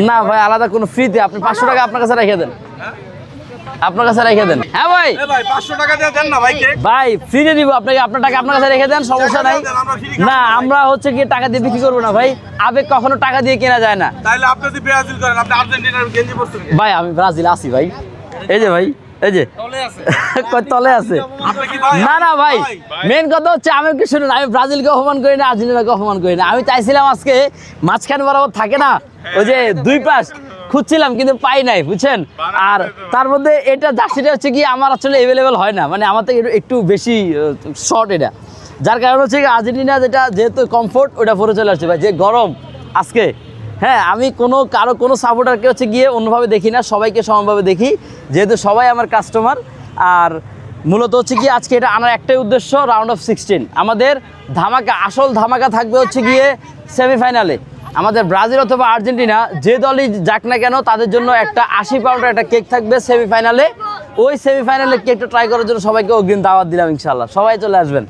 না ভাই আলাদা কোনো ফ্রিতে আপনি 500 টাকা আপনার কাছে রেখে দেন, আপনার কাছে রেখে দেন। হ্যাঁ ভাই 500 টাকা দিয়ে দেন না ভাই কেক। ভাই ফ্রিতে দিব আপনাকে, আপনার টাকা আপনার কাছে রেখে দেন, সমস্যা নাই। না আমরা হচ্ছে কি টাকা দিয়ে বিক্রি করবো না ভাই, আবেগ কখনো টাকা দিয়ে কেনা যায় না। তাহলে আপনি যদি ব্রাজিল করেন, আপনি আর্জেন্টিনার গেঞ্জি পরছেন। ভাই আমি ব্রাজিল আছি ভাই, এই যে ভাই এই যে তলে আছে। না না ভাই মেন কথা হচ্ছে আমি কি শুনুন, আমি ব্রাজিলকে অপমান করি না, আর্জেন্টিনাকে অপমান করি না। আমি চাইছিলাম আজকে মাঝখান বরাবর থাকে না ওই যে দুই পাশ খুঁজছিলাম কিন্তু পাই নাই বুঝছেন। আর তার মধ্যে এটা জার্সিটা হচ্ছে কি আমার আসলে অ্যাভেলেবেল হয় না, মানে আমার থেকে একটু বেশি শর্ট এটা, যার কারণে হচ্ছে আর্জেন্টিনা যেটা যেহেতু কমফোর্ট ওটা পরে চলে আসছে ভাই। যে গরম আজকে, হ্যাঁ আমি কোনো সাপোর্টারকে হচ্ছে গিয়ে অন্যভাবে দেখি না, সবাইকে সমানভাবে দেখি, যেহেতু সবাই আমার কাস্টমার। আর মূলত হচ্ছে কি আজকে এটা আনার একটাই উদ্দেশ্য, রাউন্ড অফ 16 আমাদের ধামাকা, আসল ধামাকা থাকবে হচ্ছে গিয়ে সেমিফাইনালে। আমাদের ব্রাজিল অথবা আর্জেন্টিনা যে দলই যাক না কেন তাদের জন্য একটা 80 পাউন্ডের একটা কেক থাকবে সেমিফাইনালে। ওই সেমিফাইনালে কেকটা ট্রাই করার জন্য সবাইকে অগ্রিম দাওয়াত দিলাম, ইনশাল্লাহ সবাই চলে আসবেন।